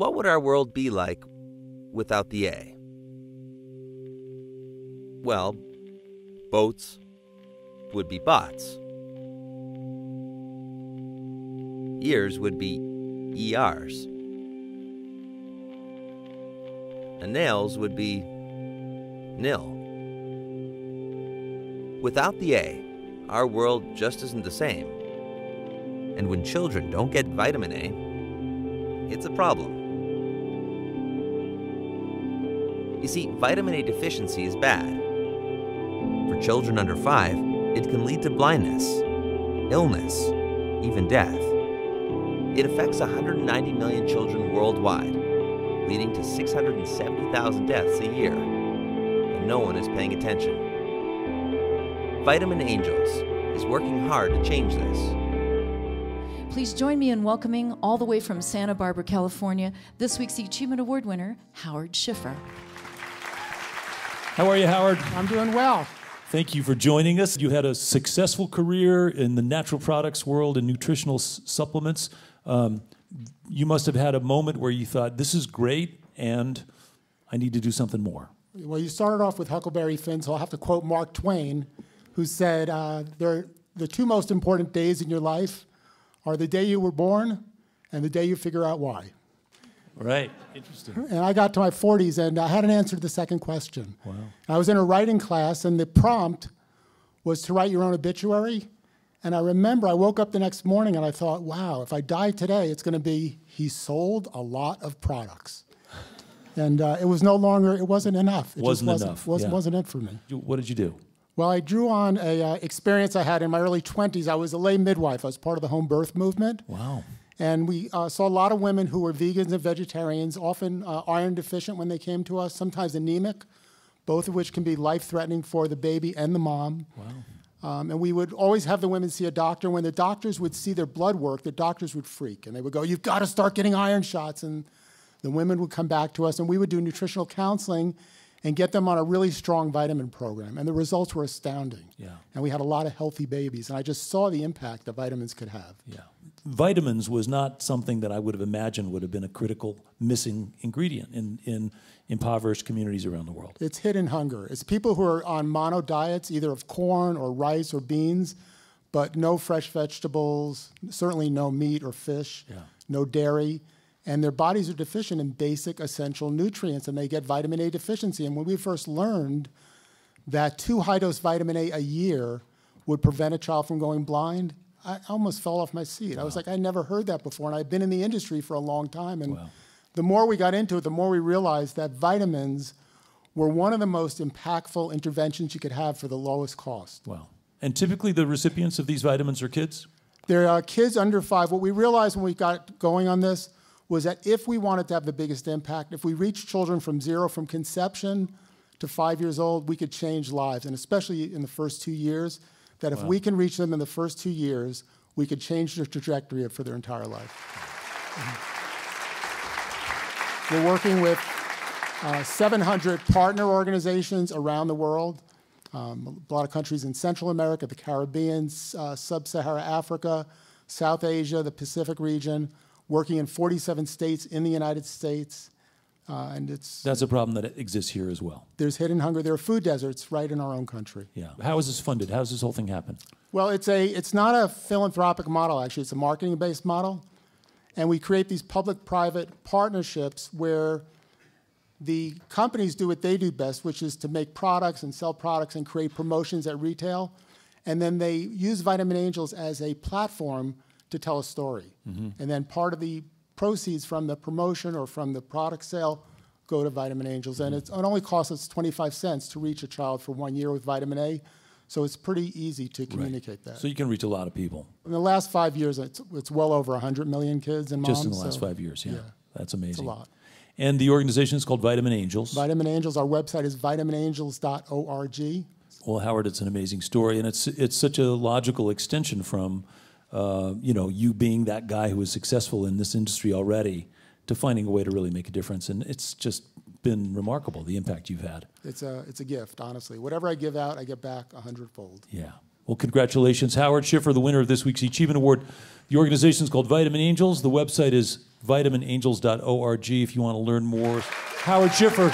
what would our world be like without the A? Well, boats would be bots. Ears would be ERs. And nails would be nil. Without the A, our world just isn't the same. And when children don't get vitamin A, it's a problem. You see, vitamin A deficiency is bad. For children under 5, it can lead to blindness, illness, even death. It affects 190 million children worldwide, leading to 670,000 deaths a year, and no one is paying attention. Vitamin Angels is working hard to change this. Please join me in welcoming, all the way from Santa Barbara, California, this week's eChievement Award winner, Howard Schiffer. How are you, Howard? I'm doing well. Thank you for joining us. You had a successful career in the natural products world and nutritional supplements. You must have had a moment where you thought, this is great, and I need to do something more. Well, you started off with Huckleberry Finn, so I'll have to quote Mark Twain, who said, the two most important days in your life are the day you were born and the day you figure out why. Right. Interesting. And I got to my 40s, and I hadn't answered the second question. Wow. I was in a writing class, and the prompt was to write your own obituary. And I remember I woke up the next morning, and I thought, wow, if I die today, it's going to be, he sold a lot of products. And it was no longer, it wasn't enough. It wasn't it for me. What did you do? Well, I drew on a experience I had in my early 20s. I was a lay midwife. I was part of the home birth movement. Wow. And we saw a lot of women who were vegans and vegetarians, often iron deficient when they came to us, sometimes anemic, both of which can be life-threatening for the baby and the mom. Wow. And we would always have the women see a doctor. When the doctors would see their blood work, the doctors would freak. And they would go, you've got to start getting iron shots. And the women would come back to us, and we would do nutritional counseling and get them on a really strong vitamin program. And the results were astounding. Yeah. And we had a lot of healthy babies. And I just saw the impact that vitamins could have. Yeah. Vitamins was not something that I would have imagined would have been a critical missing ingredient in impoverished communities around the world. It's hidden hunger. It's people who are on mono diets, either of corn or rice or beans, but no fresh vegetables, certainly no meat or fish, no dairy. And their bodies are deficient in basic essential nutrients, and they get vitamin A deficiency. And when we first learned that 2 high-dose vitamin A a year would prevent a child from going blind, I almost fell off my seat. Wow. I was like, I never heard that before, and I've been in the industry for a long time. And the more we got into it, the more we realized that vitamins were one of the most impactful interventions you could have for the lowest cost. Wow. And typically the recipients of these vitamins are kids? They're kids under 5. What we realized when we got going on this was that if we wanted to have the biggest impact, if we reached children from conception to 5 years old, we could change lives, and especially in the first 2 years, that if we can reach them in the first 2 years, we could change their trajectory for their entire life. We're working with 700 partner organizations around the world, a lot of countries in Central America, the Caribbean, Sub-Saharan Africa, South Asia, the Pacific region, working in 47 states in the United States. And that's a problem that exists here as well. There's hidden hunger. There are food deserts right in our own country. Yeah. How is this funded? How does this whole thing happen? Well, it's not a philanthropic model, actually. It's a marketing-based model. And we create these public-private partnerships where the companies do what they do best, which is to make products and sell products and create promotions at retail. And then they use Vitamin Angels as a platform to tell a story. And then part of the proceeds from the promotion or from the product sale go to Vitamin Angels. And it only costs us 25 cents to reach a child for 1 year with vitamin A. So it's pretty easy to communicate that. So you can reach a lot of people. In the last 5 years, it's well over 100 million kids and moms. Just in the last 5 years, yeah. That's amazing. It's a lot. And the organization is called Vitamin Angels. Vitamin Angels, our website is vitaminangels.org. Well, Howard, it's an amazing story, and it's such a logical extension from you being that guy who was successful in this industry already to finding a way to really make a difference. And it's just been remarkable, the impact you've had. It's a gift, honestly. Whatever I give out, I get back 100-fold. Yeah. Well, congratulations, Howard Schiffer, the winner of this week's eChievement Award. The organization is called Vitamin Angels. The website is vitaminangels.org if you want to learn more. Howard Schiffer,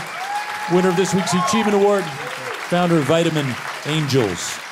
winner of this week's eChievement Award, founder of Vitamin Angels.